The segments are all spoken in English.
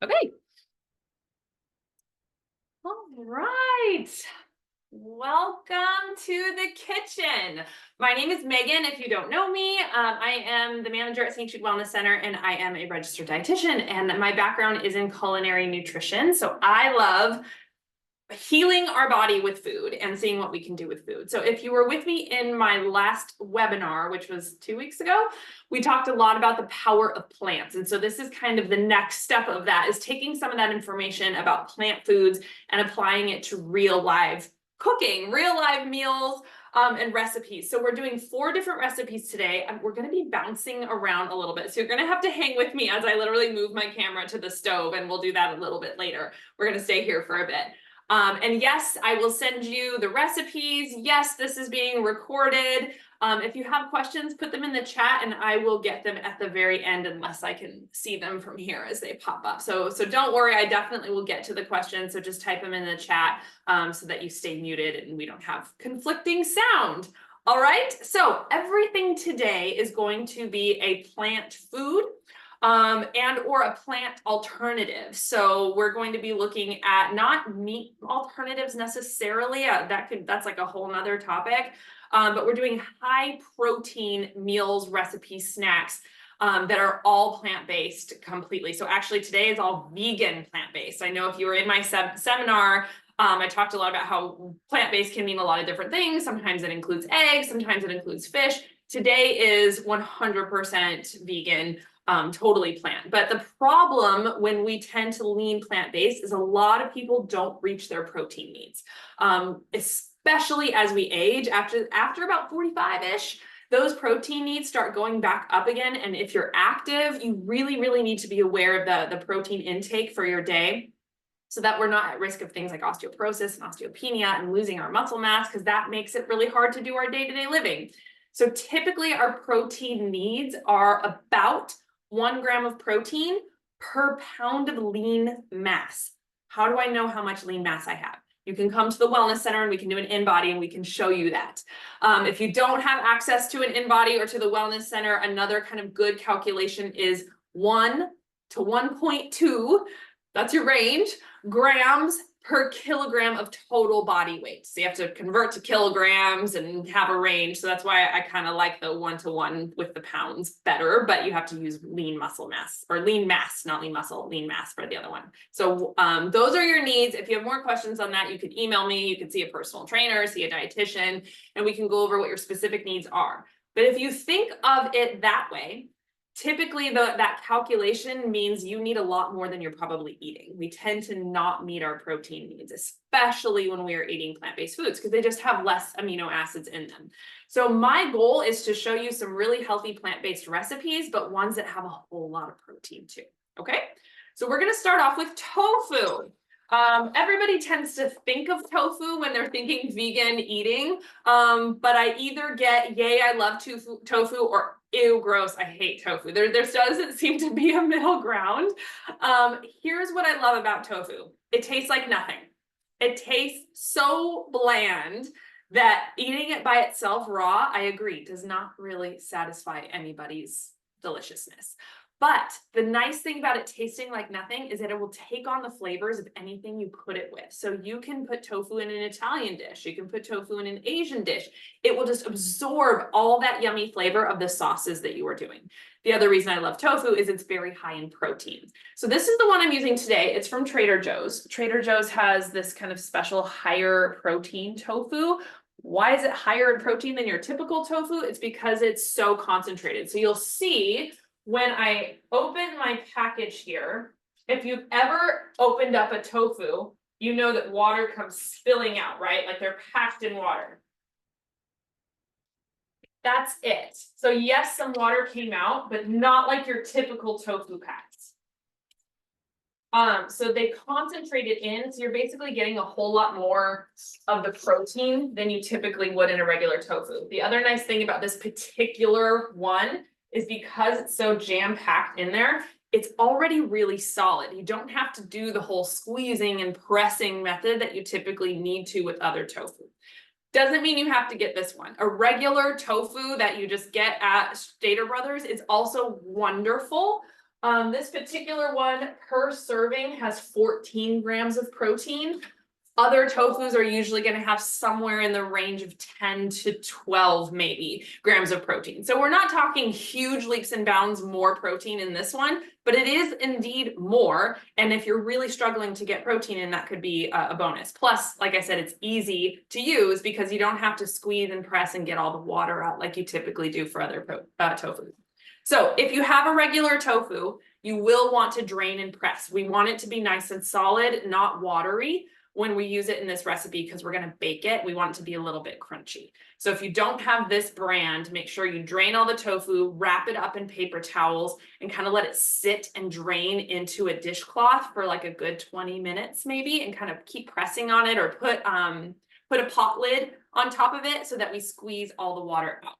Okay. All right. Welcome to the kitchen. My name is Megan. If you don't know me, I am the manager at St. Jude Wellness Center, and I am a registered dietitian. And my background is in culinary nutrition. So I love healing our body with food and seeing what we can do with food. So if you were with me in my last webinar, which was 2 weeks ago, we talked a lot about the power of plants. And so this is kind of the next step of that, is taking some of that information about plant foods and applying it to real live cooking, real live meals, and recipes. So we're doing 4 different recipes today, and we're going to be bouncing around a little bit. So you're going to have to hang with me as I literally move my camera to the stove, and we'll do that a little bit later. We're going to stay here for a bit. And yes, I will send you the recipes. Yes, this is being recorded. If you have questions, put them in the chat and I will get them at the very end unless I can see them from here as they pop up. So don't worry, I definitely will get to the questions. So just type them in the chat so that you stay muted and we don't have conflicting sound. All right, so everything today is going to be a plant food. And or a plant alternative. So we're going to be looking at not meat alternatives necessarily. That's like a whole nother topic. But we're doing high protein meals, recipes, snacks that are all plant-based completely. So actually today is all vegan plant-based. I know if you were in my seminar, I talked a lot about how plant-based can mean a lot of different things. Sometimes it includes eggs, sometimes it includes fish. Today is 100% vegan. Totally plant. But the problem when we tend to lean plant-based is a lot of people don't reach their protein needs, especially as we age. After about 45-ish, those protein needs start going back up again. And if you're active, you really, really need to be aware of the protein intake for your day, so that we're not at risk of things like osteoporosis and osteopenia and losing our muscle mass, because that makes it really hard to do our day-to-day living. So typically our protein needs are about 1 gram of protein per pound of lean mass. How do I know how much lean mass I have? You can come to the wellness center and we can do an InBody and we can show you that. If you don't have access to an InBody or to the wellness center, another kind of good calculation is 1 to 1.2, that's your range, grams per kilogram of total body weight. So you have to convert to kilograms and have a range. So that's why I kind of like the 1-to-1 with the pounds better, but you have to use lean muscle mass, or lean mass, not lean muscle, lean mass for the other one. So those are your needs. If you have more questions on that, you can email me, you can see a personal trainer, see a dietitian, and we can go over what your specific needs are. But if you think of it that way, typically that calculation means you need a lot more than you're probably eating. We tend to not meet our protein needs, especially when we are eating plant-based foods, because they just have less amino acids in them. So my goal is to show you some really healthy plant-based recipes, but ones that have a whole lot of protein too. Okay, so we're going to start off with tofu. Everybody tends to think of tofu when they're thinking vegan eating, but I either get, yay, I love tofu, or ew, gross, I hate tofu. There doesn't seem to be a middle ground. Here's what I love about tofu. It tastes like nothing. It tastes so bland that eating it by itself raw, I agree, does not really satisfy anybody's deliciousness. But the nice thing about it tasting like nothing is that it will take on the flavors of anything you put it with. So you can put tofu in an Italian dish. You can put tofu in an Asian dish. It will just absorb all that yummy flavor of the sauces that you are doing. The other reason I love tofu is it's very high in protein. So this is the one I'm using today. It's from Trader Joe's. Trader Joe's has this kind of special higher protein tofu. Why is it higher in protein than your typical tofu? It's because it's so concentrated. So you'll see when I open my package here, if you've ever opened up a tofu, you know that water comes spilling out, right? Like they're packed in water. That's it. So yes, some water came out, but not like your typical tofu packs. So they concentrate it in, so you're basically getting a whole lot more of the protein than you typically would in a regular tofu. The other nice thing about this particular one is because it's so jam-packed in there, it's already really solid. You don't have to do the whole squeezing and pressing method that you typically need to with other tofu. Doesn't mean you have to get this one. A regular tofu that you just get at Stater Brothers is also wonderful, This particular one per serving has 14 grams of protein. Other tofus are usually going to have somewhere in the range of 10 to 12 maybe grams of protein. So we're not talking huge leaps and bounds more protein in this one, but it is indeed more. And if you're really struggling to get protein in, that could be a bonus. Plus, like I said, it's easy to use because you don't have to squeeze and press and get all the water out like you typically do for other tofu. So if you have a regular tofu, you will want to drain and press. We want it to be nice and solid, not watery when we use it in this recipe because we're going to bake it. We want it to be a little bit crunchy. So if you don't have this brand, make sure you drain all the tofu, wrap it up in paper towels, and kind of let it sit and drain into a dishcloth for like a good 20 minutes maybe, and kind of keep pressing on it, or put a pot lid on top of it so that we squeeze all the water out.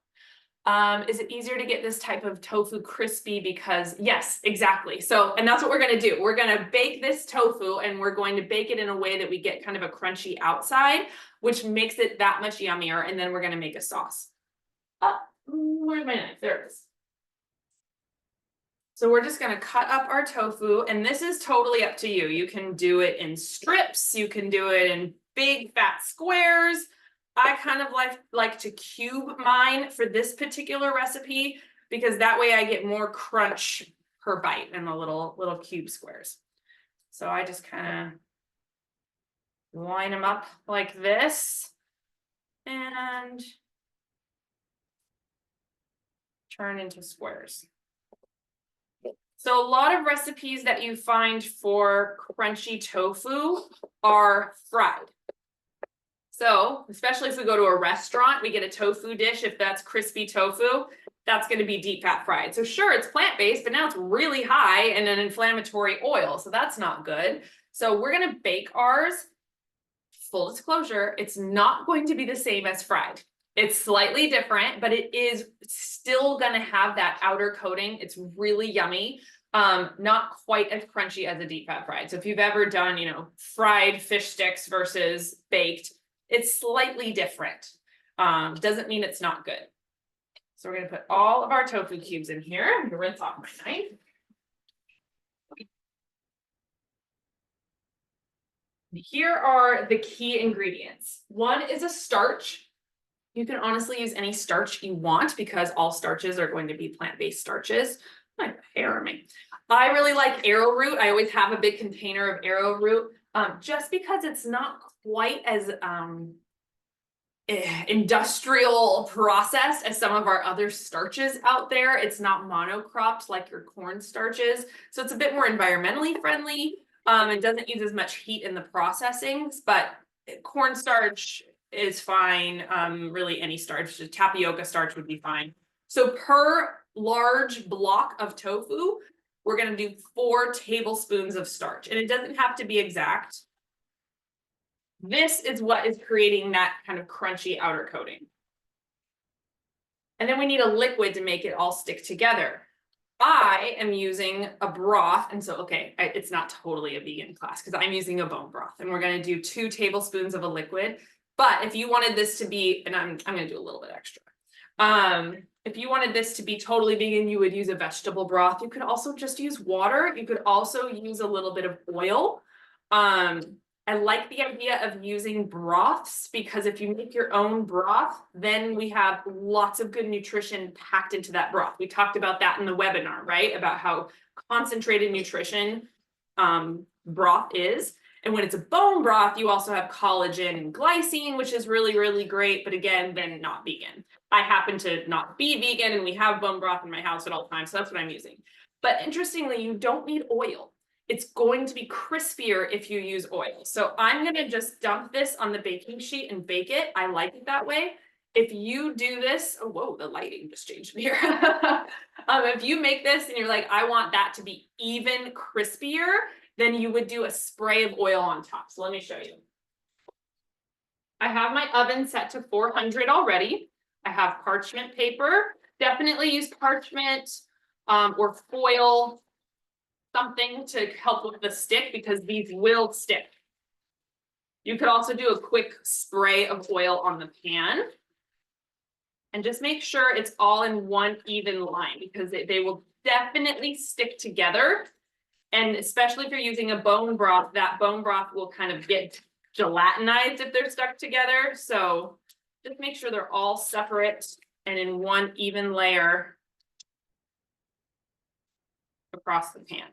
Is it easier to get this type of tofu crispy? Because yes, exactly. So, and that's what we're going to do. We're going to bake this tofu and we're going to bake it in a way that we get kind of a crunchy outside, which makes it that much yummier. And then we're going to make a sauce. Where's my knife? There it is. So we're just going to cut up our tofu, and this is totally up to you. You can do it in strips. You can do it in big fat squares. I kind of like to cube mine for this particular recipe because that way I get more crunch per bite in the little cube squares. So I just kind of line them up like this and turn into squares. So a lot of recipes that you find for crunchy tofu are fried. So, especially if we go to a restaurant, we get a tofu dish. If that's crispy tofu, that's going to be deep fat fried. So sure, it's plant-based, but now it's really high in an inflammatory oil. So that's not good. So we're going to bake ours. Full disclosure, it's not going to be the same as fried. It's slightly different, but it is still going to have that outer coating. It's really yummy. Not quite as crunchy as a deep fat fried. So if you've ever done, fried fish sticks versus baked, it's slightly different. Doesn't mean it's not good. So we're going to put all of our tofu cubes in here. I'm going to rinse off my knife. Here are the key ingredients. One is a starch. You can honestly use any starch you want because all starches are going to be plant-based starches. My hair on me. I really like arrowroot. I always have a big container of arrowroot just because it's not quite as industrial processed as some of our other starches out there. It's not monocropped like your corn starches. So it's a bit more environmentally friendly. It doesn't use as much heat in the processing, but cornstarch is fine. Really any starch, tapioca starch would be fine. So per large block of tofu, we're going to do 4 tablespoons of starch, and it doesn't have to be exact. This is what is creating that kind of crunchy outer coating. And then we need a liquid to make it all stick together. I am using a broth, and so, okay, it's not totally a vegan class because I'm using a bone broth, and we're going to do 2 tablespoons of a liquid. But if you wanted this to be, and I'm going to do a little bit extra. If you wanted this to be totally vegan, you would use a vegetable broth. You could also just use water. You could also use a little bit of oil. I like the idea of using broths because if you make your own broth, then we have lots of good nutrition packed into that broth. We talked about that in the webinar, right? About how concentrated nutrition broth is. And when it's a bone broth, you also have collagen and glycine, which is really, really great. But again, then not vegan. I happen to not be vegan, and we have bone broth in my house at all times. So that's what I'm using. But interestingly, you don't need oil. It's going to be crispier if you use oil. So I'm going to just dump this on the baking sheet and bake it. I like it that way. If you do this, oh, whoa, the lighting just changed here. If you make this and you're like, I want that to be even crispier, then you would do a spray of oil on top. So let me show you. I have my oven set to 400 already. I have parchment paper. Definitely use parchment or foil, something to help with the stick because these will stick. You could also do a quick spray of oil on the pan. And just make sure it's all in one even line because they will definitely stick together. And especially if you're using a bone broth, that bone broth will kind of get gelatinized if they're stuck together. So just make sure they're all separate and in one even layer across the pan.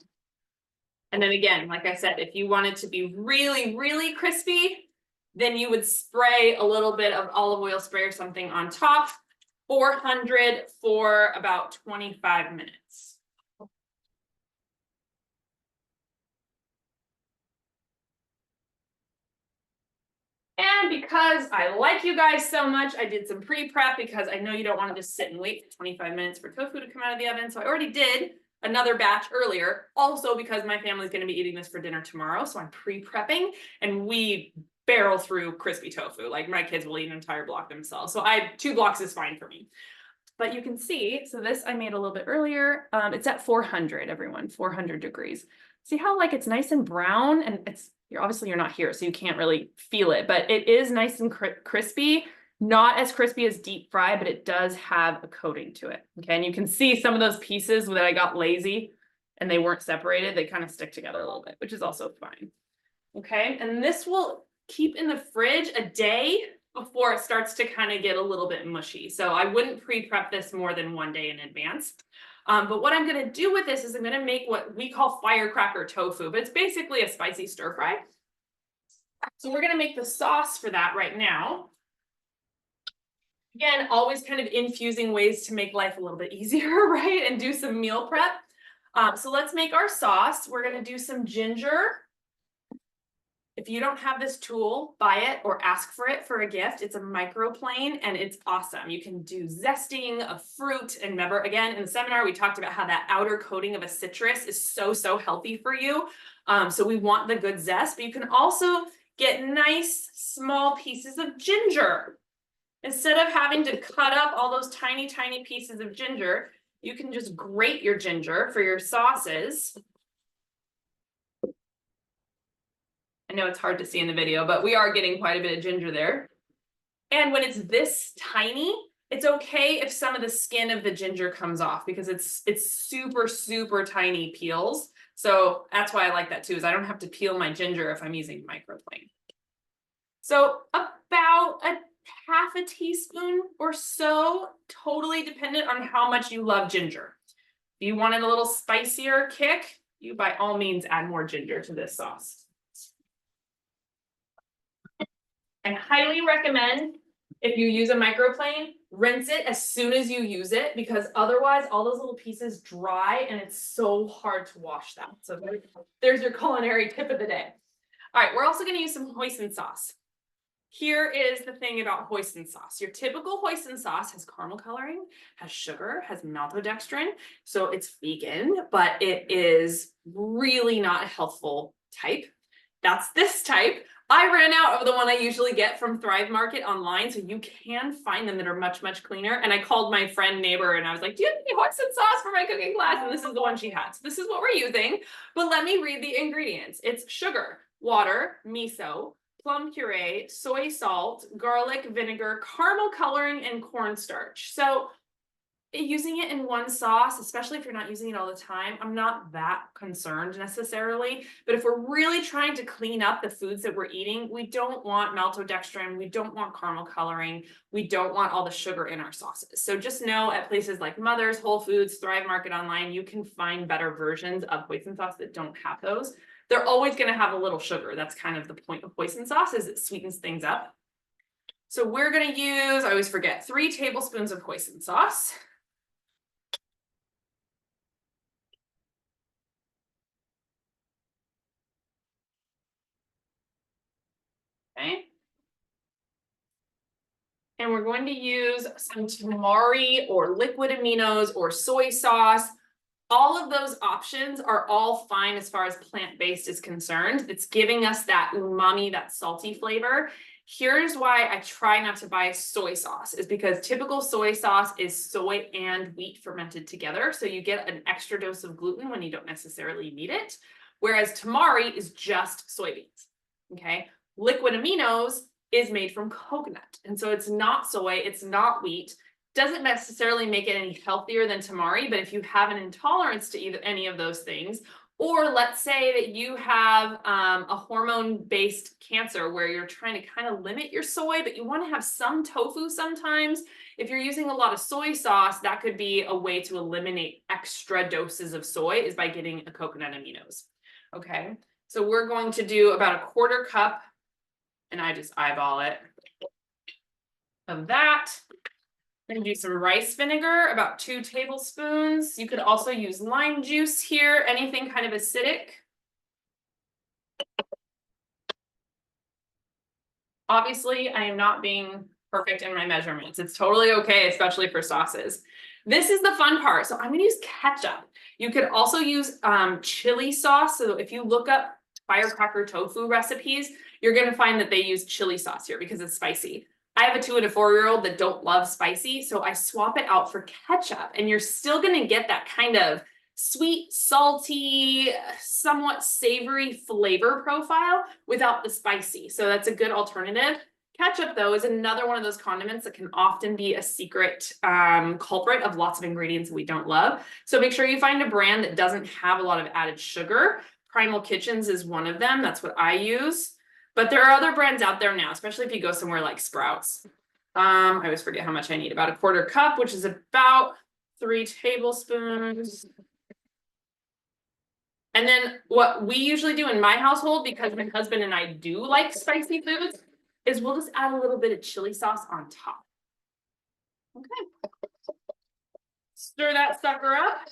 And then again, like I said, if you want it to be really, really crispy, then you would spray a little bit of olive oil spray or something on top, 400 for about 25 minutes. And because I like you guys so much, I did some pre-prep because I know you don't want to just sit and wait for 25 minutes for tofu to come out of the oven. So I already did another batch earlier, also because my family's going to be eating this for dinner tomorrow. So I'm pre-prepping and we barrel through crispy tofu. Like my kids will eat an entire block themselves. So 2 blocks is fine for me. But you can see, so this I made a little bit earlier. It's at 400, everyone, 400 degrees. See how like it's nice and brown, and you're not here, so you can't really feel it, but it is nice and crispy. Not as crispy as deep fry, but it does have a coating to it. Okay, and you can see some of those pieces that I got lazy and they weren't separated. They kind of stick together a little bit, which is also fine. Okay, and this will keep in the fridge a day before it starts to kind of get a little bit mushy. So I wouldn't pre-prep this more than 1 day in advance. But what I'm going to do with this is I'm going to make what we call firecracker tofu, but it's basically a spicy stir fry. So we're going to make the sauce for that right now. Again, always kind of infusing ways to make life a little bit easier, right? And do some meal prep. So let's make our sauce. We're going to do some ginger. If you don't have this tool, buy it or ask for it for a gift. It's a microplane and it's awesome. You can do zesting of fruit. And remember, again, in the seminar, we talked about how that outer coating of a citrus is so, so healthy for you. So we want the good zest, but you can also get nice small pieces of ginger. Instead of having to cut up all those tiny, tiny pieces of ginger, you can just grate your ginger for your sauces. I know it's hard to see in the video, but we are getting quite a bit of ginger there. And when it's this tiny, it's okay if some of the skin of the ginger comes off because it's super, super tiny peels. So that's why I like that too, is I don't have to peel my ginger if I'm using microplane. So about a half a teaspoon or so, totally dependent on how much you love ginger. If you wanted a little spicier kick, you by all means add more ginger to this sauce. I highly recommend if you use a microplane, rinse it as soon as you use it because otherwise all those little pieces dry and it's so hard to wash them. So there's your culinary tip of the day. All right, we're also going to use some hoisin sauce. Here is the thing about hoisin sauce. Your typical hoisin sauce has caramel coloring, has sugar, has maltodextrin. So it's vegan, but it is really not a healthful type. That's this type. I ran out of the one I usually get from Thrive Market online, so you can find them that are much, much cleaner. And I called my friend neighbor and I was like, do you have any hoisin sauce for my cooking class? And this is the one she had. So this is what we're using. But let me read the ingredients. It's sugar, water, miso, plum puree, soy salt, garlic, vinegar, caramel coloring, and cornstarch. So using it in one sauce, especially if you're not using it all the time, I'm not that concerned necessarily. But if we're really trying to clean up the foods that we're eating, we don't want maltodextrin, we don't want caramel coloring, we don't want all the sugar in our sauces. So just know at places like Mother's, Whole Foods, Thrive Market online, you can find better versions of hoisin sauce that don't have those. They're always going to have a little sugar. That's kind of the point of hoisin sauce, is it sweetens things up. So we're going to use, I always forget, 3 tablespoons of hoisin sauce. Okay. And we're going to use some tamari or liquid aminos or soy sauce. All of those options are all fine as far as plant-based is concerned. It's giving us that umami, that salty flavor. Here's why I try not to buy soy sauce, is because typical soy sauce is soy and wheat fermented together. So you get an extra dose of gluten when you don't necessarily need it. Whereas tamari is just soybeans, okay? Liquid aminos is made from coconut. And so it's not soy, it's not wheat. Doesn't necessarily make it any healthier than tamari, but if you have an intolerance to either any of those things, or let's say that you have a hormone-based cancer where you're trying to kind of limit your soy, but you want to have some tofu sometimes. If you're using a lot of soy sauce, that could be a way to eliminate extra doses of soy is by getting a coconut aminos. Okay, so we're going to do about 1/4 cup, and I just eyeball it, of that. I'm going to do some rice vinegar, about 2 tablespoons. You could also use lime juice here, anything kind of acidic. Obviously, I am not being perfect in my measurements. It's totally okay, especially for sauces. This is the fun part. So I'm going to use ketchup. You could also use chili sauce. So if you look up firecracker tofu recipes, you're going to find that they use chili sauce here because it's spicy. I have a 2- and a 4-year-old that don't love spicy, so I swap it out for ketchup, and you're still going to get that kind of sweet, salty, somewhat savory flavor profile without the spicy. So that's a good alternative. Ketchup, though, is another one of those condiments that can often be a secret culprit of lots of ingredients we don't love. So make sure you find a brand that doesn't have a lot of added sugar. Primal Kitchens is one of them. That's what I use. But there are other brands out there now, especially if you go somewhere like Sprouts. I always forget how much I need. About 1/4 cup, which is about 3 tablespoons. And then what we usually do in my household, because my husband and I do like spicy foods, is we'll just add a little bit of chili sauce on top. Okay. Stir that sucker up.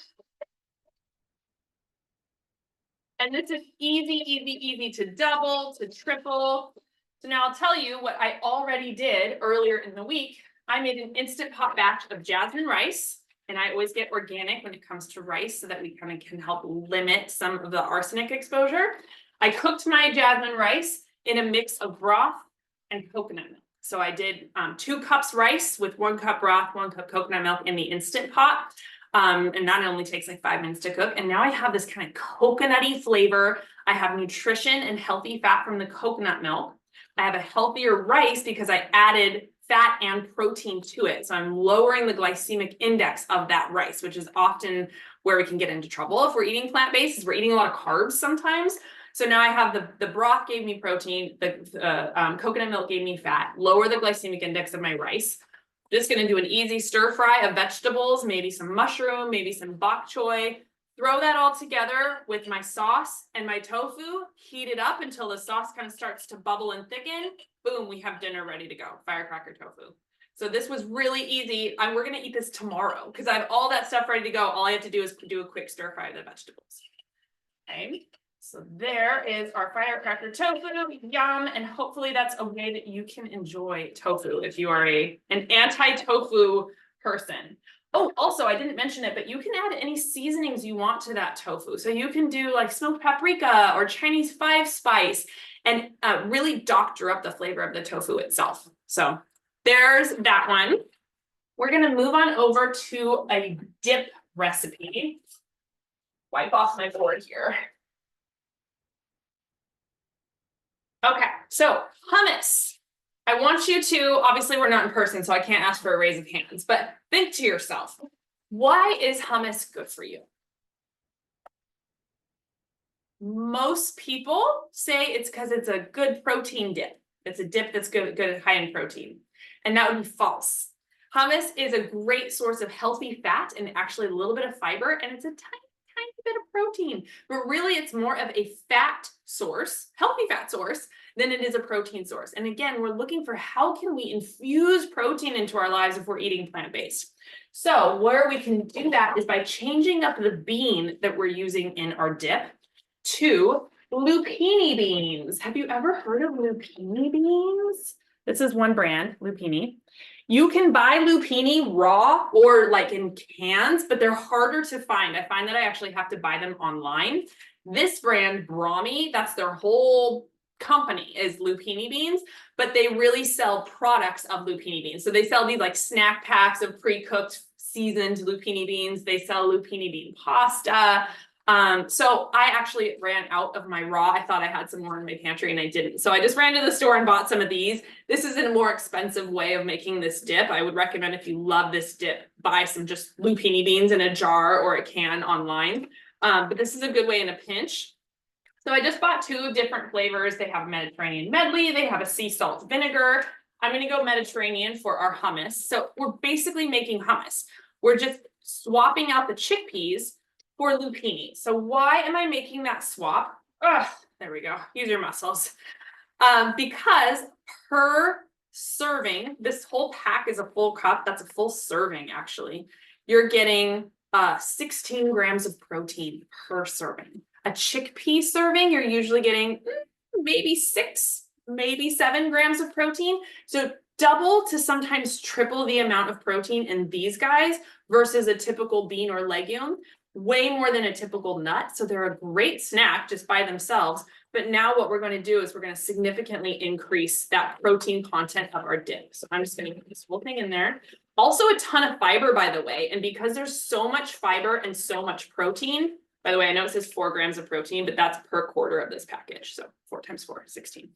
And this is easy to double, to triple. So now I'll tell you what I already did earlier in the week. I made an instant pot batch of jasmine rice, and I always get organic when it comes to rice so that we kind of can help limit some of the arsenic exposure. I cooked my jasmine rice in a mix of broth and coconut milk. So I did 2 cups rice with 1 cup broth, 1 cup coconut milk in the instant pot. And that only takes like 5 minutes to cook. And now I have this kind of coconutty flavor. I have nutrition and healthy fat from the coconut milk. I have a healthier rice because I added fat and protein to it. So I'm lowering the glycemic index of that rice, which is often where we can get into trouble if we're eating plant-based. We're eating a lot of carbs sometimes. So now I have the broth gave me protein, the coconut milk gave me fat, lower the glycemic index of my rice. Just going to do an easy stir fry of vegetables, maybe some mushroom, maybe some bok choy. Throw that all together with my sauce and my tofu, heat it up until the sauce kind of starts to bubble and thicken. Boom, we have dinner ready to go, firecracker tofu. So this was really easy. We're going to eat this tomorrow because I have all that stuff ready to go. All I have to do is do a quick stir fry of the vegetables. Okay. So there is our firecracker tofu, yum, and hopefully that's a way that you can enjoy tofu if you are an anti-tofu person. Oh, also, I didn't mention it, but you can add any seasonings you want to that tofu. So you can do like smoked paprika or Chinese 5 spice and really doctor up the flavor of the tofu itself. So there's that one. We're going to move on over to a dip recipe. Wipe off my board here. Okay, so hummus. I want you to, obviously we're not in person, so I can't ask for a raise of hands, but think to yourself, why is hummus good for you? Most people say it's because it's a good protein dip. It's a dip that's good high in protein. And that would be false. Hummus is a great source of healthy fat and actually a little bit of fiber, and it's a tiny bit of protein, but really it's more of a fat source, healthy fat source, than it is a protein source. And again, we're looking for how can we infuse protein into our lives if we're eating plant-based. So where we can do that is by changing up the bean that we're using in our dip to lupini beans. Have you ever heard of lupini beans? This is one brand, lupini. You can buy lupini raw or like in cans, but they're harder to find. I find that I actually have to buy them online. This brand, Brahmi, that's their whole company is lupini beans, but they really sell products of lupini beans. So they sell these like snack packs of pre-cooked seasoned lupini beans. They sell lupini bean pasta. So I actually ran out of my raw. I thought I had some more in my pantry and I didn't. So I just ran to the store and bought some of these. This is a more expensive way of making this dip. I would recommend if you love this dip, buy some just lupini beans in a jar or a can online. But this is a good way in a pinch. So I just bought 2 different flavors. They have Mediterranean medley. They have a sea salt vinegar. I'm going to go Mediterranean for our hummus. So we're basically making hummus. We're just swapping out the chickpeas for lupini. So why am I making that swap? There we go. Use your muscles. Because per serving, this whole pack is a full cup. That's a full serving, actually. You're getting 16 grams of protein per serving. A chickpea serving, you're usually getting maybe 6, maybe 7 grams of protein. So double to sometimes triple the amount of protein in these guys versus a typical bean or legume. Way more than a typical nut. So they're a great snack just by themselves. But now what we're going to do is we're going to significantly increase that protein content of our dip. So I'm just going to put this whole thing in there. Also a ton of fiber, by the way. And because there's so much fiber and so much protein, by the way, I know it says 4 grams of protein, but that's per quarter of this package. So 4 times 4, 16.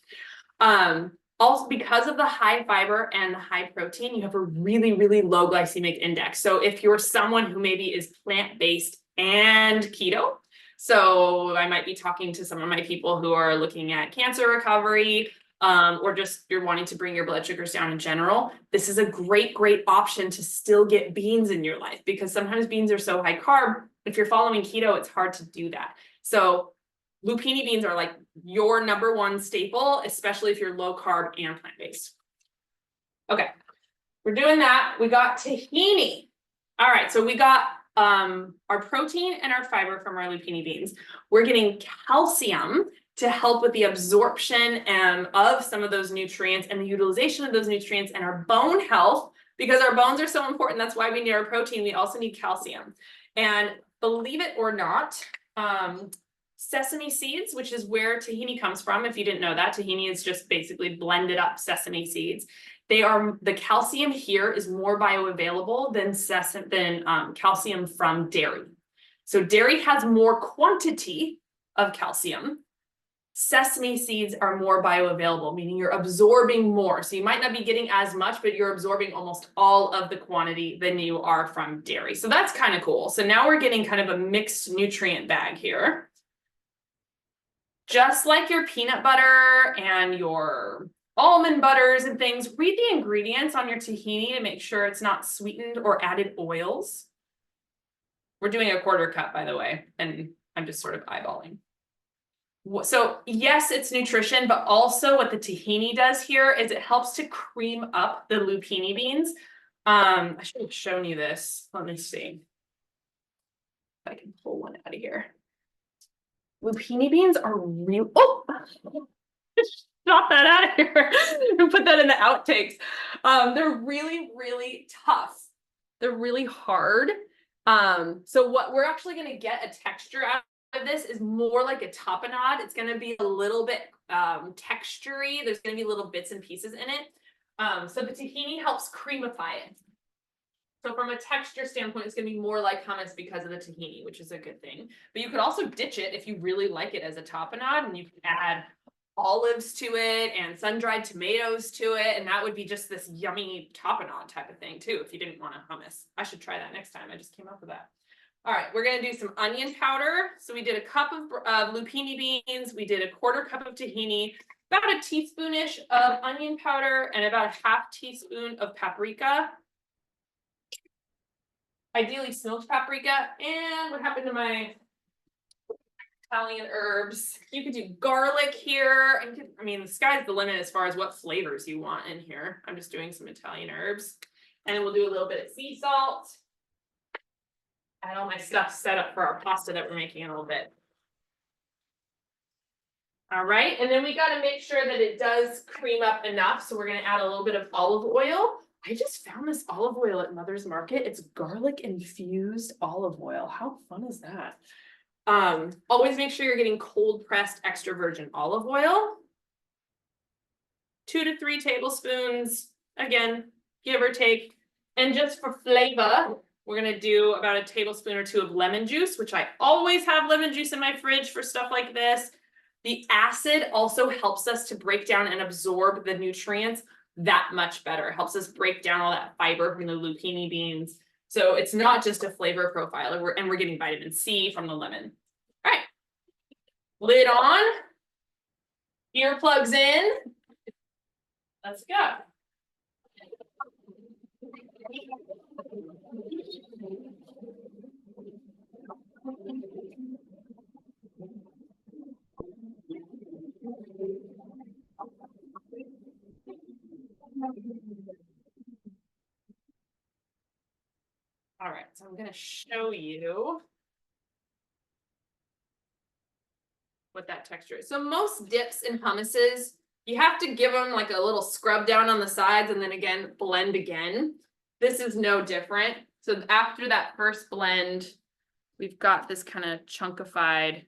Also, because of the high fiber and the high protein, you have a really, really low glycemic index. So if you're someone who maybe is plant-based and keto, so I might be talking to some of my people who are looking at cancer recovery, or just you're wanting to bring your blood sugars down in general, this is a great, great option to still get beans in your life, because sometimes beans are so high carb. If you're following keto, it's hard to do that. So lupini beans are like your #1 staple, especially if you're low carb and plant-based. Okay, we're doing that. We got tahini. All right, so we got our protein and our fiber from our lupini beans. We're getting calcium to help with the absorption of some of those nutrients and the utilization of those nutrients, and our bone health, because our bones are so important. That's why we need our protein. We also need calcium. And believe it or not, sesame seeds, which is where tahini comes from. If you didn't know that, tahini is just basically blended up sesame seeds. The calcium here is more bioavailable than calcium from dairy. So dairy has more quantity of calcium. Sesame seeds are more bioavailable, meaning you're absorbing more. So you might not be getting as much, but you're absorbing almost all of the quantity than you are from dairy. So that's kind of cool. So now we're getting kind of a mixed nutrient bag here. Just like your peanut butter and your almond butters and things, read the ingredients on your tahini to make sure it's not sweetened or added oils. We're doing a 1/4 cup, by the way, and I'm just sort of eyeballing. So yes, it's nutrition, but also what the tahini does here is it helps to cream up the lupini beans. I should have shown you this. Let me see if I can pull one out of here. Lupini beans are real. Oh, got that out of here and put that in the outtakes. They're really, really tough. They're really hard. So what we're actually going to get a texture out of this is more like a tapenade. It's going to be a little bit textury. There's going to be little bits and pieces in it. So the tahini helps creamify it. So from a texture standpoint, it's going to be more like hummus because of the tahini, which is a good thing. But you could also ditch it if you really like it as a tapenade, and you can add olives to it and sun-dried tomatoes to it, and that would be just this yummy tapenade type of thing too if you didn't want a hummus. I should try that next time. I just came up with that. All right, we're going to do some onion powder. So we did a cup of lupini beans. We did a 1/4 cup of tahini, about a teaspoonish of onion powder, and about a 1/2 teaspoon of paprika. Ideally smoked paprika. And what happened to my Italian herbs? You could do garlic here. And I mean, the sky's the limit as far as what flavors you want in here. I'm just doing some Italian herbs. And then we'll do a little bit of sea salt. I had all my stuff set up for our pasta that we're making in a little bit. All right, and then we got to make sure that it does cream up enough. So we're going to add a little bit of olive oil. I just found this olive oil at Mother's Market. It's garlic infused olive oil. How fun is that? Always make sure you're getting cold pressed extra virgin olive oil. 2 to 3 tablespoons, again, give or take. And just for flavor, We're gonna do about a tablespoon or two of lemon juice, which I always have lemon juice in my fridge for stuff like this. The acid also helps us to break down and absorb the nutrients that much better. It helps us break down all that fiber from the zucchini beans. So it's not just a flavor profile, and we're getting vitamin C from the lemon. All right, lid on, earplugs in. Let's go. All right, so I'm going to show you what that texture is. So most dips and hummuses, you have to give them like a little scrub down on the sides and then again, blend again. This is no different. So after that first blend, we've got this kind of chunkified,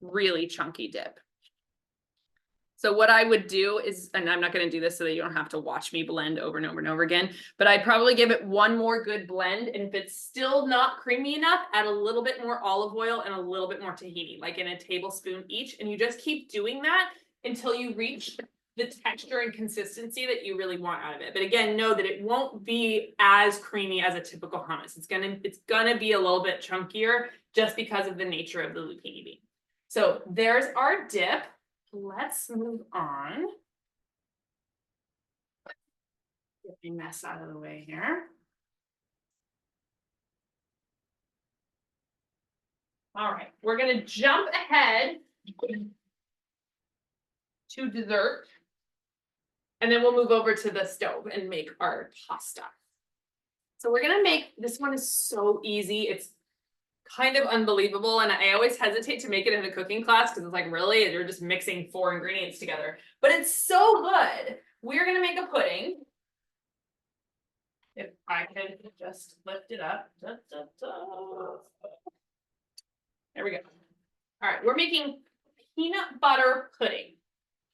really chunky dip. So what I would do is, and I'm not going to do this so that you don't have to watch me blend over and over and over again, but I'd probably give it one more good blend. And if it's still not creamy enough, add a little bit more olive oil and a little bit more tahini, like in a tablespoon each. And you just keep doing that until you reach the texture and consistency that you really want out of it. But again, know that it won't be as creamy as a typical hummus. It's gonna be a little bit chunkier just because of the nature of the zucchini bean. So there's our dip. Let's move on. Get the mess out of the way here. All right, we're gonna jump ahead to dessert. And then we'll move over to the stove and make our pasta. So we're gonna make, this one is so easy. It's kind of unbelievable. And I always hesitate to make it in a cooking class because it's like, really, you're just mixing 4 ingredients together, but it's so good. We're gonna make a pudding. If I can just lift it up. Da, da, da. There we go. All right, we're making peanut butter pudding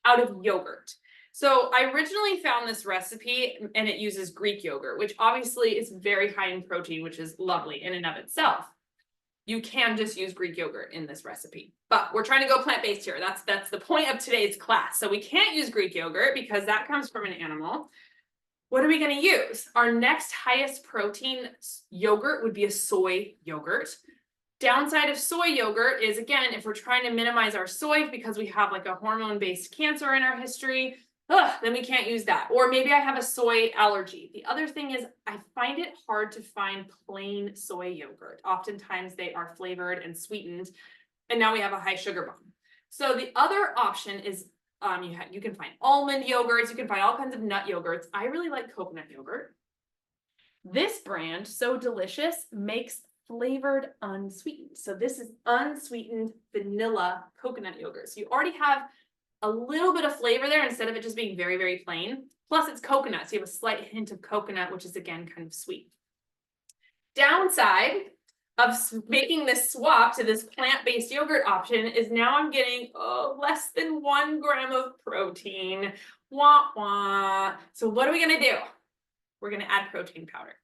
out of yogurt. So I originally found this recipe and it uses Greek yogurt, which obviously is very high in protein, which is lovely in and of itself. You can just use Greek yogurt in this recipe, but we're trying to go plant-based here. That's the point of today's class. So we can't use Greek yogurt because that comes from an animal. What are we going to use? Our next highest protein yogurt would be a soy yogurt. Downside of soy yogurt is, again, if we're trying to minimize our soy because we have like a hormone-based cancer in our history, then we can't use that. Or maybe I have a soy allergy. The other thing is I find it hard to find plain soy yogurt. Oftentimes they are flavored and sweetened, and now we have a high sugar bomb. So the other option is you can find almond yogurts, you can find all kinds of nut yogurts. I really like coconut yogurt. This brand, So Delicious, makes flavored unsweetened. So this is unsweetened vanilla coconut yogurt. So you already have a little bit of flavor there instead of it just being very, very plain. Plus it's coconut, so you have a slight hint of coconut, which is again kind of sweet. Downside of making this swap to this plant-based yogurt option is now I'm getting less than 1 gram of protein. Wah, wah. So what are we gonna do? We're gonna add protein powder.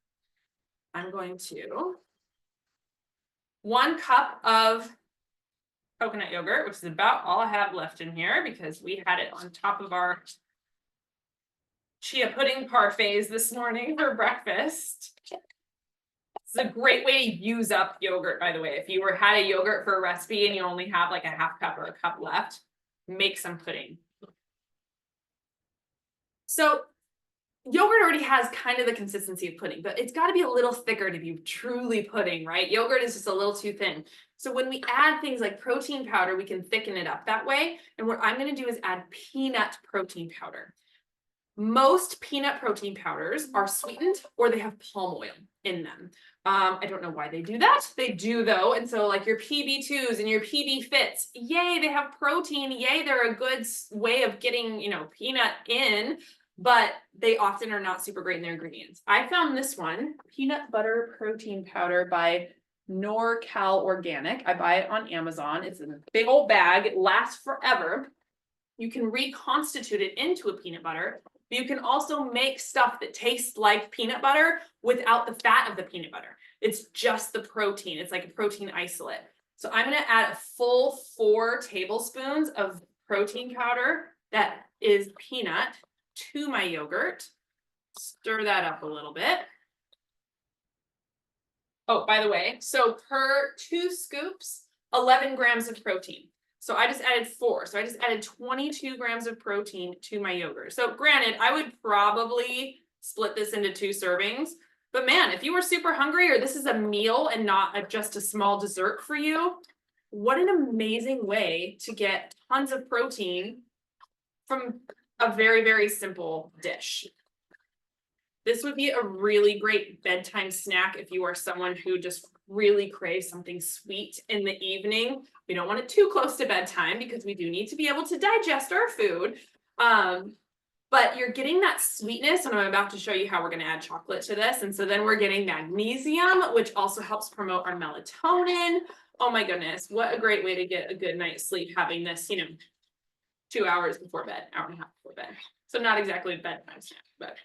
I'm going to 1 cup of coconut yogurt, which is about all I have left in here because we had it on top of our chia pudding parfaits this morning for breakfast. It's a great way to use up yogurt, by the way. If you had a yogurt for a recipe and you only have like a half cup or a cup left, make some pudding. So yogurt already has kind of the consistency of pudding, but it's got to be a little thicker to be truly pudding, right? Yogurt is just a little too thin. So when we add things like protein powder, we can thicken it up that way. And what I'm going to do is add peanut protein powder. Most peanut protein powders are sweetened or they have palm oil in them. I don't know why they do that. They do though. And so like your PB2s and your PB Fits, yay, they have protein. Yay, they're a good way of getting, peanut in, but they often are not super great in their ingredients. I found this one, peanut butter protein powder by NorCal Organic. I buy it on Amazon. It's in a big old bag. It lasts forever. You can reconstitute it into a peanut butter But you can also make stuff that tastes like peanut butter without the fat of the peanut butter. It's just the protein. It's like a protein isolate. So I'm going to add a full 4 tablespoons of protein powder that is peanut to my yogurt. Stir that up a little bit. Oh, by the way, so per 2 scoops, 11 grams of protein. So I just added 4. So I just added 22 grams of protein to my yogurt. So granted, I would probably split this into 2 servings. But man, if you were super hungry or this is a meal and not just a small dessert for you, what an amazing way to get tons of protein from a very, very simple dish. This would be a really great bedtime snack if you are someone who just really craves something sweet in the evening. We don't want it too close to bedtime because we do need to be able to digest our food. But you're getting that sweetness, and I'm about to show you how we're going to add chocolate to this. And so then we're getting magnesium, which also helps promote our melatonin. Oh my goodness, what a great way to get a good night's sleep having this, 2 hours before bed, hour and a half before bed. So not exactly a bedtime snack, but.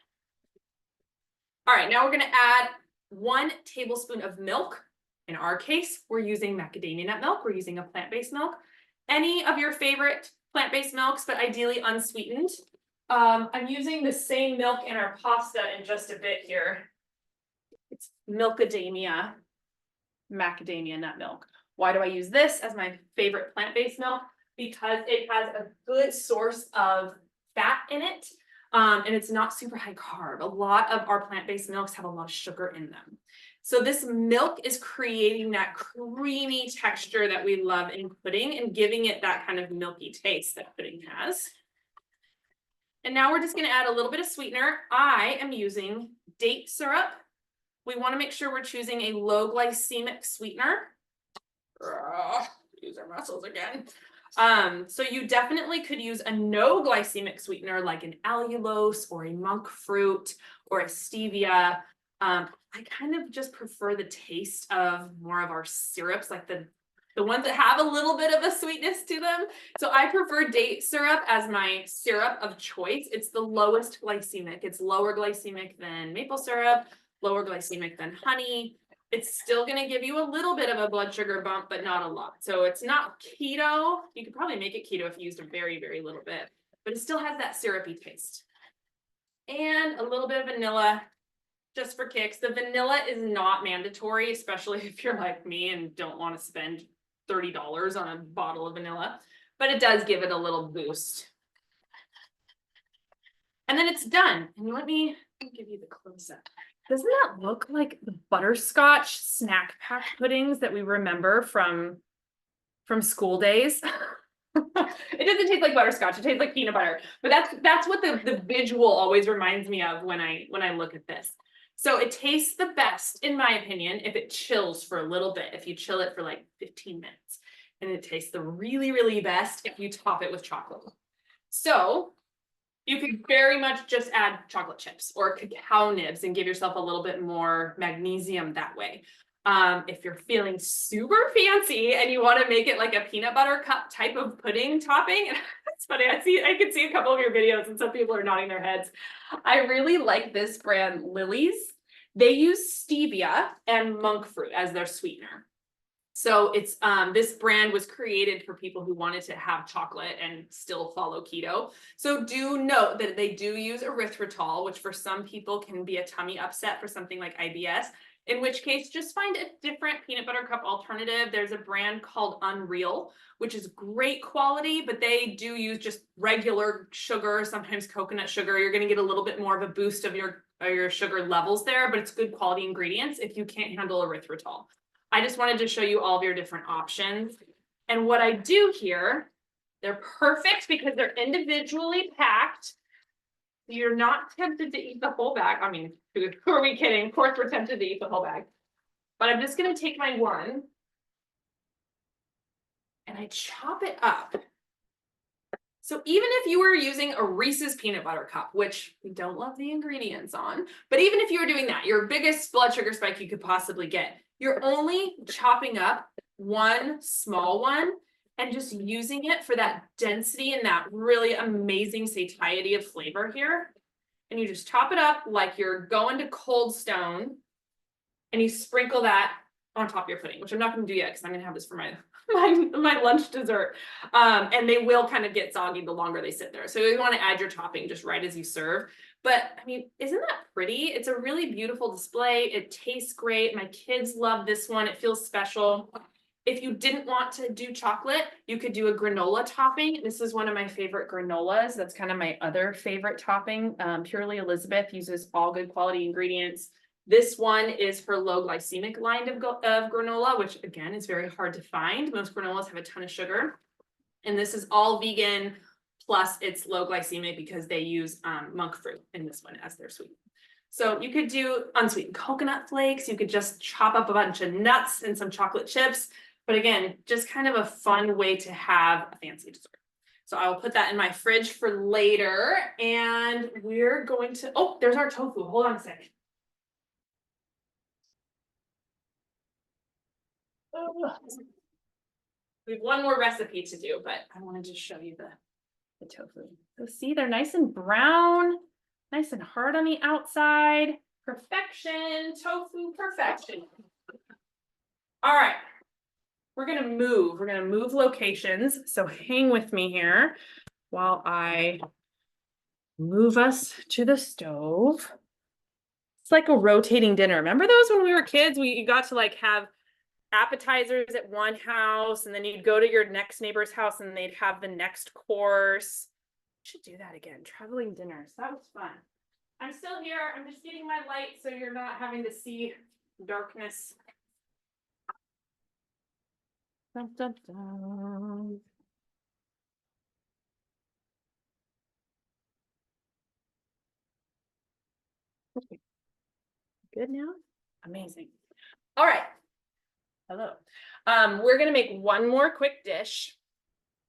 All right, now we're going to add 1 tablespoon of milk. In our case, we're using macadamia nut milk. We're using a plant-based milk. Any of your favorite plant-based milks, but ideally unsweetened. I'm using the same milk in our pasta in just a bit here. It's macadamia nut milk. Why do I use this as my favorite plant-based milk? Because it has a good source of fat in it. And it's not super high carb. A lot of our plant-based milks have a lot of sugar in them. So this milk is creating that creamy texture that we love in pudding and giving it that kind of milky taste that pudding has. And now we're just going to add a little bit of sweetener. I am using date syrup. We want to make sure we're choosing a low glycemic sweetener. Use our muscles again. So you definitely could use a no glycemic sweetener like an allulose or a monk fruit or a stevia. I kind of just prefer the taste of more of our syrups, like the ones that have a little bit of a sweetness to them. So I prefer date syrup as my syrup of choice. It's the lowest glycemic. It's lower glycemic than maple syrup, lower glycemic than honey. It's still going to give you a little bit of a blood sugar bump, but not a lot. So it's not keto. You could probably make it keto if you used a very, very little bit, but it still has that syrupy taste. And a little bit of vanilla just for kicks. The vanilla is not mandatory, especially if you're like me and don't want to spend $30 on a bottle of vanilla, but it does give it a little boost. And then it's done. And let me give you the close up. Doesn't that look like the butterscotch snack pack puddings that we remember from school days? It doesn't taste like butterscotch, it tastes like peanut butter. But that's what the visual always reminds me of when I look at this. So it tastes the best, in my opinion, if it chills for a little bit, if you chill it for like 15 minutes. And it tastes the really, really best if you top it with chocolate. So you could very much just add chocolate chips or cacao nibs and give yourself a little bit more magnesium that way. If you're feeling super fancy and you want to make it like a peanut butter cup type of pudding topping, it's funny, I can see a couple of your videos and some people are nodding their heads. I really like this brand, Lily's. They use stevia and monk fruit as their sweetener. So it's this brand was created for people who wanted to have chocolate and still follow keto. So do note that they do use erythritol, which for some people can be a tummy upset for something like IBS. In which case, just find a different peanut butter cup alternative. There's a brand called Unreal, which is great quality, but they do use just regular sugar, sometimes coconut sugar. You're going to get a little bit more of a boost of your sugar levels there, but it's good quality ingredients if you can't handle erythritol. I just wanted to show you all of your different options. And what I do here, they're perfect because they're individually packed. You're not tempted to eat the whole bag. I mean, who are we kidding? Of course we're tempted to eat the whole bag. But I'm just going to take my one and I chop it up. So even if you were using a Reese's peanut butter cup, which we don't love the ingredients on, but even if you were doing that, your biggest blood sugar spike you could possibly get, you're only chopping up one small one and just using it for that density and that really amazing satiety of flavor here. and you just chop it up like you're going to Cold Stone, and you sprinkle that on top of your pudding, which I'm not going to do yet because I'm going to have this for my lunch dessert. And they will kind of get soggy the longer they sit there. So you want to add your topping just right as you serve. But I mean, isn't that pretty? It's a really beautiful display. It tastes great. My kids love this one. It feels special. If you didn't want to do chocolate, you could do a granola topping. This is one of my favorite granolas. That's kind of my other favorite topping. Purely Elizabeth uses all good quality ingredients. This one is her low glycemic line of granola, which again is very hard to find. Most granolas have a ton of sugar. And this is all vegan, plus it's low glycemic because they use monk fruit in this one as their sweet. So you could do unsweetened coconut flakes. You could just chop up a bunch of nuts and some chocolate chips. But again, just kind of a fun way to have a fancy dessert. So I will put that in my fridge for later. And we're going to, oh, there's our tofu. Hold on a second. We have one more recipe to do, but I wanted to show you the tofu. So see, they're nice and brown, nice and hard on the outside. Perfection, tofu perfection. All right. We're gonna move locations. So hang with me here while I move us to the stove. It's like a rotating dinner. Remember those when we were kids? We got to like have appetizers at one house, and then you'd go to your next neighbor's house and they'd have the next course. Should do that again. Traveling dinners. That was fun. I'm still here. I'm just getting my light so you're not having to see darkness. Dun, dun, dun. Okay. Good now? Amazing. All right. Hello. We're going to make one more quick dish.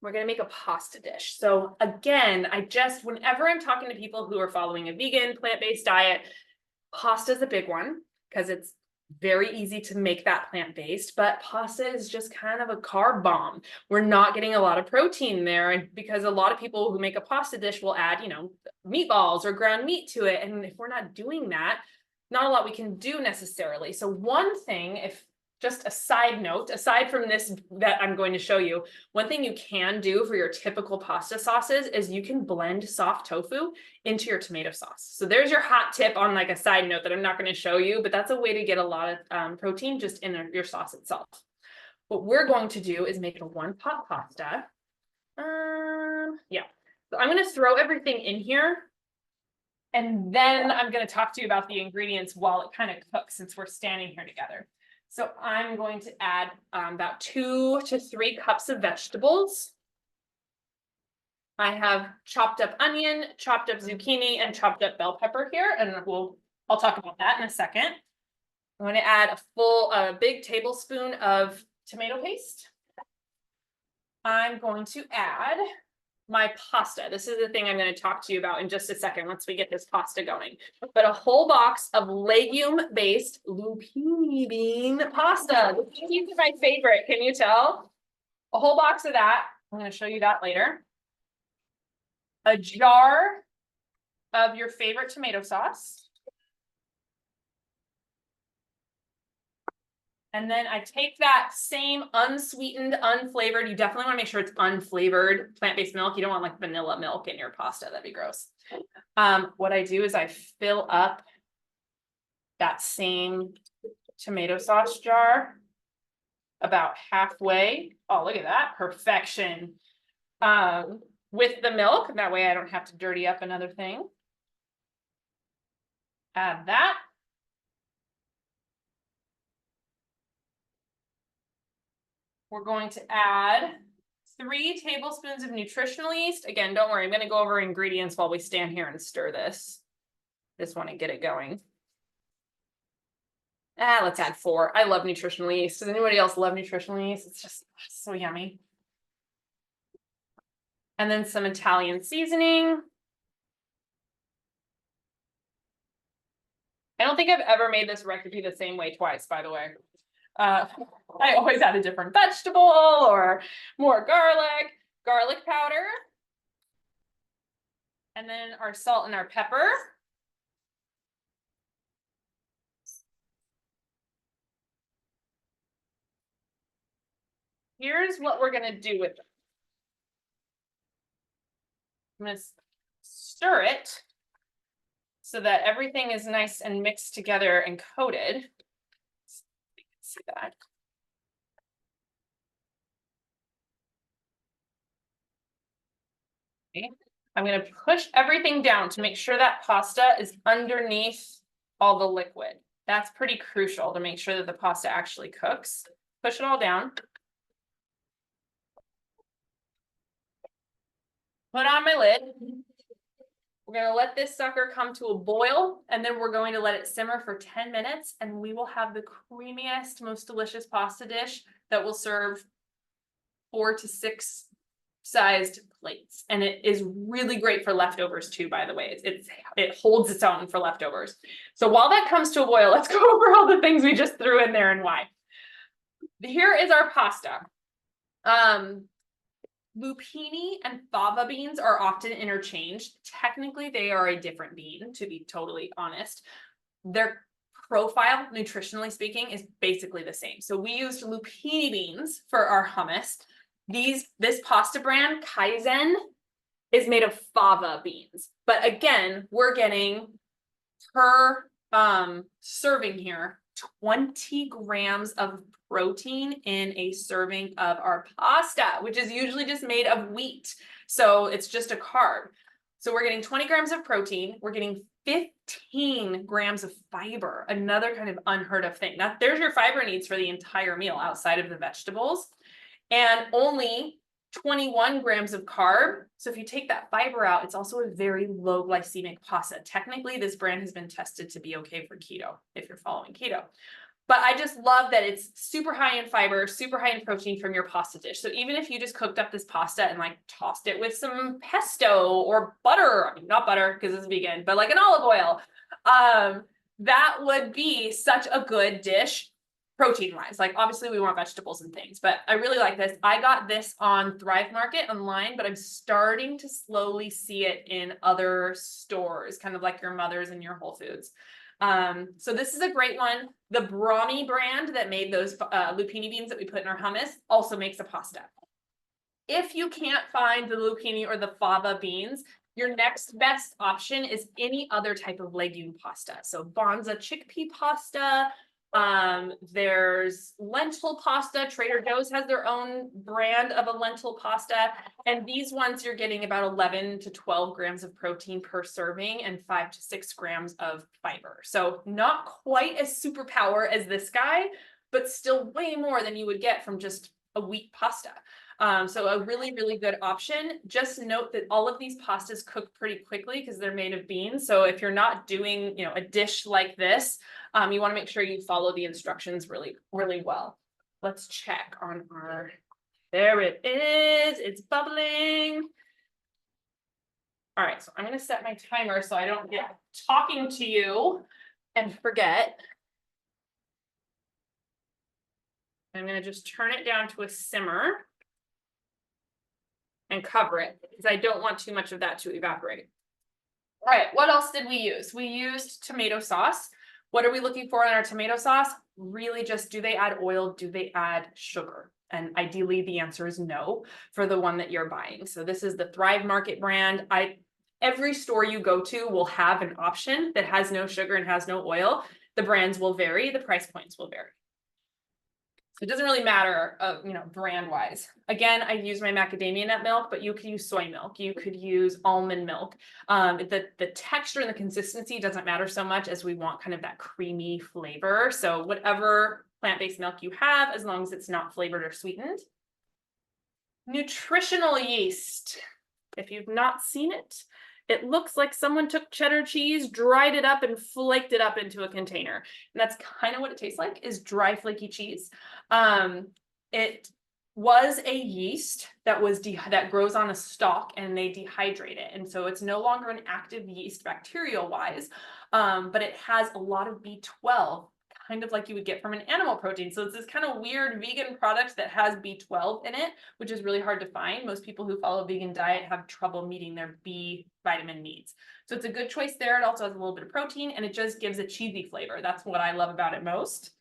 We're going to make a pasta dish. So again, whenever I'm talking to people who are following a vegan, plant-based diet, pasta is a big one because it's very easy to make that plant-based, but pasta is just kind of a carb bomb. We're not getting a lot of protein there, and because a lot of people who make a pasta dish will add, meatballs or ground meat to it. And if we're not doing that, not a lot we can do necessarily. So one thing, just a side note, aside from this that I'm going to show you, one thing you can do for your typical pasta sauces is you can blend soft tofu into your tomato sauce. So there's your hot tip on like a side note that I'm not going to show you, but that's a way to get a lot of protein just in your sauce itself. What we're going to do is make a one-pot pasta. Yeah, so I'm going to throw everything in here. And then I'm going to talk to you about the ingredients while it kind of cooks since we're standing here together. So I'm going to add about 2 to 3 cups of vegetables. I have chopped up onion, chopped up zucchini, and chopped up bell pepper here, and I'll talk about that in a second. I'm going to add a big tablespoon of tomato paste. I'm going to add my pasta. This is the thing I'm going to talk to you about in just a second once we get this pasta going. But a whole box of legume-based lupini bean pasta. Lupini is my favorite. Can you tell? A whole box of that. I'm going to show you that later. A jar of your favorite tomato sauce. And then I take that same unsweetened, unflavored, you definitely want to make sure it's unflavored plant-based milk. You don't want like vanilla milk in your pasta. That'd be gross. What I do is I fill up that same tomato sauce jar about halfway. Oh, look at that. Perfection. With the milk. That way I don't have to dirty up another thing. Add that. We're going to add 3 tablespoons of nutritional yeast. Again, don't worry, I'm going to go over ingredients while we stand here and stir this. Just want to get it going. Let's add 4. I love nutritional yeast. Does anybody else love nutritional yeast? It's just so yummy. And then some Italian seasoning. I don't think I've ever made this recipe the same way twice, by the way. I always add a different vegetable or more garlic powder. And then our salt and our pepper. here's what we're gonna do with them. I'm gonna stir it so that everything is nice and mixed together and coated. So you can see that. Okay. I'm going to push everything down to make sure that pasta is underneath all the liquid. That's pretty crucial to make sure that the pasta actually cooks. Push it all down. Put on my lid. We're going to let this sucker come to a boil, and then we're going to let it simmer for 10 minutes, and we will have the creamiest, most delicious pasta dish that will serve 4 to 6 sized plates. And it is really great for leftovers too, by the way. It holds its own for leftovers. So while that comes to a boil, let's go over all the things we just threw in there and why. Here is our pasta. Lupini and fava beans are often interchanged. Technically, they are a different bean, to be totally honest. Their profile, nutritionally speaking, is basically the same. So we used lupini beans for our hummus. This pasta brand, Kaizen, is made of fava beans. But again, we're getting per serving here 20 grams of protein in a serving of our pasta, which is usually just made of wheat. So it's just a carb. So we're getting 20 grams of protein. We're getting 15 grams of fiber, another kind of unheard of thing. Now, there's your fiber needs for the entire meal outside of the vegetables. And only 21 grams of carb. So if you take that fiber out, it's also a very low glycemic pasta. Technically, this brand has been tested to be okay for keto if you're following keto. But I just love that it's super high in fiber, super high in protein from your pasta dish. So even if you just cooked up this pasta and like tossed it with some pesto or butter, I mean, not butter because it's vegan, but like an olive oil, that would be such a good dish protein wise. Like obviously we want vegetables and things, but I really like this. I got this on Thrive Market online, but I'm starting to slowly see it in other stores, kind of like your Mother's and your Whole Foods. So this is a great one. The Brahmi brand that made those lupini beans that we put in our hummus also makes a pasta. If you can't find the lupini or the fava beans, your next best option is any other type of legume pasta. So Bonza chickpea pasta. There's lentil pasta. Trader Joe's has their own brand of a lentil pasta. And these ones you're getting about 11 to 12 grams of protein per serving and 5 to 6 grams of fiber. So not quite as superpower as this guy, but still way more than you would get from just a wheat pasta. So a really, really good option. Just note that all of these pastas cook pretty quickly because they're made of beans. So if you're not doing, a dish like this, you want to make sure you follow the instructions really, really well. Let's check on our, there it is. It's bubbling. All right, so I'm going to set my timer so I don't get talking to you and forget. I'm going to just turn it down to a simmer and cover it because I don't want too much of that to evaporate. All right, what else did we use? We used tomato sauce. What are we looking for in our tomato sauce? Really just, do they add oil? Do they add sugar? And ideally the answer is no for the one that you're buying. So this is the Thrive Market brand. Every store you go to will have an option that has no sugar and has no oil. The brands will vary, the price points will vary. So it doesn't really matter, brand wise. Again, I use my macadamia nut milk, but you could use soy milk. You could use almond milk. The texture and the consistency doesn't matter so much as we want kind of that creamy flavor. So whatever plant-based milk you have, as long as it's not flavored or sweetened. Nutritional yeast. If you've not seen it, it looks like someone took cheddar cheese, dried it up, and flaked it up into a container. And that's kind of what it tastes like, is dry, flaky cheese. It was a yeast that grows on a stalk, and they dehydrate it. And so it's no longer an active yeast bacterial-wise, but it has a lot of B12, kind of like you would get from an animal protein. So it's this kind of weird vegan product that has B12 in it, which is really hard to find. Most people who follow a vegan diet have trouble meeting their B vitamin needs. So it's a good choice there. It also has a little bit of protein, and it just gives a cheesy flavor. That's what I love about it most.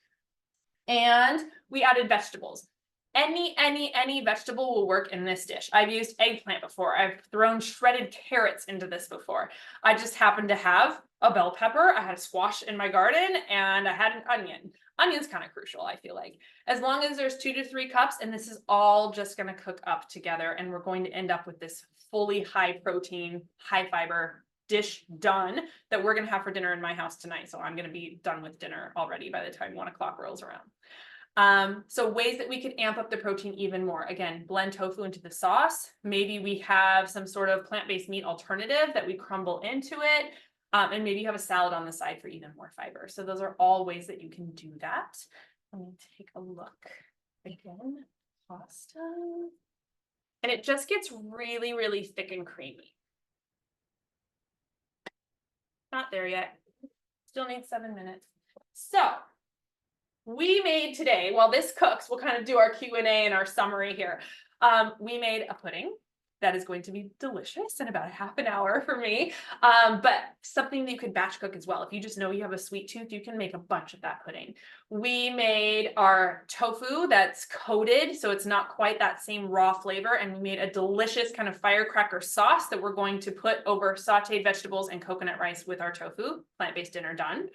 And we added vegetables. Any vegetable will work in this dish. I've used eggplant before. I've thrown shredded carrots into this before. I just happened to have a bell pepper. I had a squash in my garden and I had an onion. Onion's kind of crucial, I feel like. As long as there's 2 to 3 cups, and this is all just going to cook up together, and we're going to end up with this fully high protein, high fiber dish done that we're going to have for dinner in my house tonight. So I'm going to be done with dinner already by the time 1 o'clock rolls around. So ways that we could amp up the protein even more. Again, blend tofu into the sauce. Maybe we have some sort of plant-based meat alternative that we crumble into it. And maybe you have a salad on the side for even more fiber. So those are all ways that you can do that. Let me take a look again. Pasta. And it just gets really, really thick and creamy. Not there yet. Still needs 7 minutes. So we made today, while this cooks, we'll kind of do our Q&A and our summary here. We made a pudding that is going to be delicious in about a half an hour for me, but something that you could batch cook as well. If you just know you have a sweet tooth, you can make a bunch of that pudding. We made our tofu that's coated, so it's not quite that same raw flavor, and we made a delicious kind of firecracker sauce that we're going to put over sauteed vegetables and coconut rice with our tofu. Plant-based dinner done.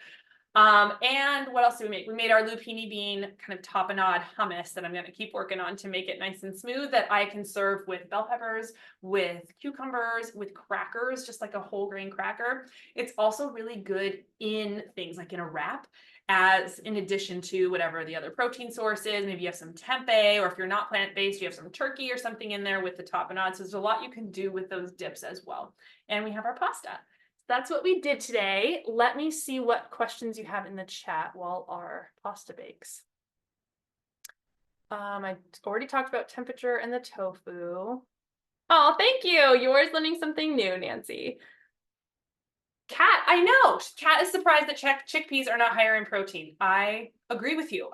And what else did we make? We made our lupini bean kind of tapenade hummus that I'm going to keep working on to make it nice and smooth, that I can serve with bell peppers, with cucumbers, with crackers, just like a whole grain cracker. It's also really good in things like in a wrap, as in addition to whatever the other protein source is. Maybe you have some tempeh, or if you're not plant-based, you have some turkey or something in there with the tapenade. So there's a lot you can do with those dips as well. And we have our pasta. That's what we did today. Let me see what questions you have in the chat while our pasta bakes. I already talked about temperature and the tofu. Oh, thank you. You're always learning something new, Nancy. Kat, I know. Kat is surprised that chickpeas are not higher in protein. I agree with you.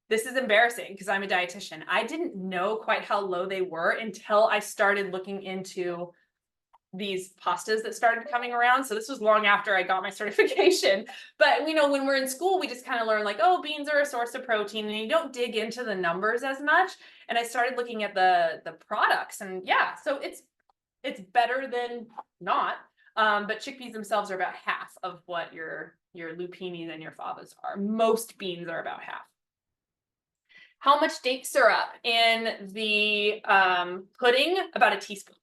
This is embarrassing because I'm a dietitian. I didn't know quite how low they were until I started looking into these pastas that started coming around. So this was long after I got my certification. But when we're in school, we just kind of learn like, oh, beans are a source of protein, and you don't dig into the numbers as much. And I started looking at the products, and yeah, so it's better than not. But chickpeas themselves are about half of what your lupinis and your favas are. Most beans are about half. How much date syrup in the pudding? About a teaspoon.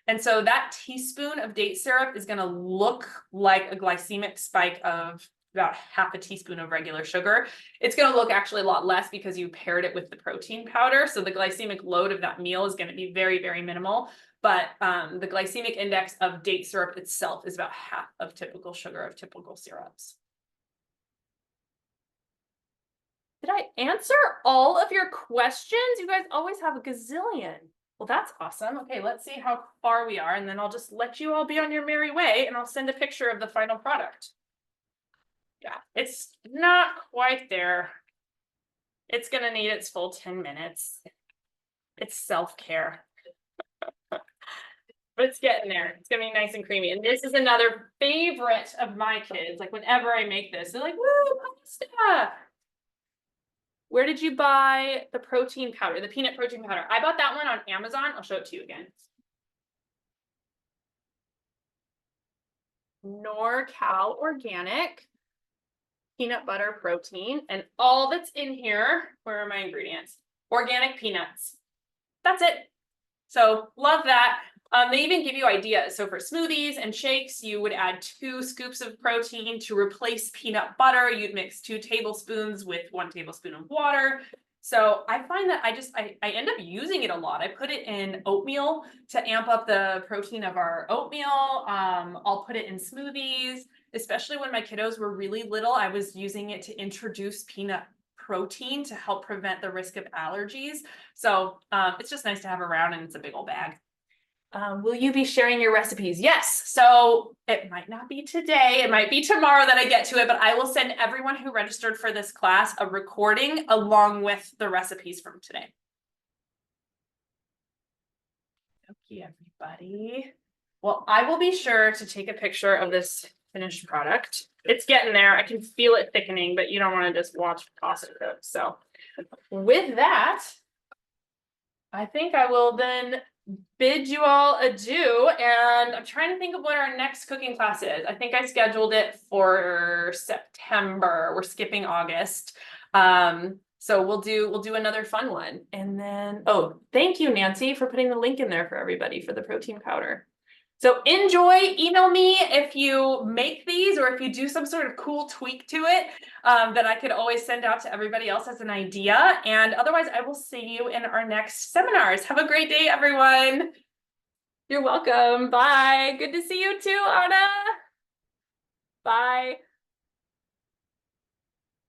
And so that teaspoon of date syrup is going to look like a glycemic spike of about half a teaspoon of regular sugar. It's going to look actually a lot less because you paired it with the protein powder. So the glycemic load of that meal is going to be very, very minimal. But the glycemic index of date syrup itself is about half of typical sugar of typical syrups. Did I answer all of your questions? You guys always have a gazillion. Well, that's awesome. Okay, let's see how far we are, and then I'll just let you all be on your merry way, and I'll send a picture of the final product. Yeah, it's not quite there. It's going to need its full 10 minutes. It's self-care. But it's getting there. It's going to be nice and creamy. And this is another favorite of my kids. Like whenever I make this, they're like, woo, pasta. Where did you buy the protein powder, the peanut protein powder? I bought that one on Amazon. I'll show it to you again. NorCal Organic peanut butter protein. And all that's in here, where are my ingredients? Organic peanuts. That's it. So love that. They even give you ideas. So for smoothies and shakes, you would add 2 scoops of protein to replace peanut butter. You'd mix 2 tablespoons with 1 tablespoon of water. So I find that I end up using it a lot. I put it in oatmeal to amp up the protein of our oatmeal. I'll put it in smoothies, especially when my kiddos were really little. I was using it to introduce peanut protein to help prevent the risk of allergies. So it's just nice to have around, and it's a big old bag. Will you be sharing your recipes? Yes. So it might not be today. It might be tomorrow that I get to it, but I will send everyone who registered for this class a recording along with the recipes from today. Okay, everybody. Well, I will be sure to take a picture of this finished product. It's getting there. I can feel it thickening, but you don't want to just watch pasta cook. So with that, I think I will then bid you all adieu, and I'm trying to think of what our next cooking class is. I think I scheduled it for September. We're skipping August. So we'll do another fun one. And then, oh, thank you, Nancy, for putting the link in there for everybody for the protein powder. So enjoy, email me if you make these or if you do some sort of cool tweak to it that I could always send out to everybody else as an idea. And otherwise, I will see you in our next seminars. Have a great day, everyone. You're welcome. Bye. Good to see you too, Anna. Bye.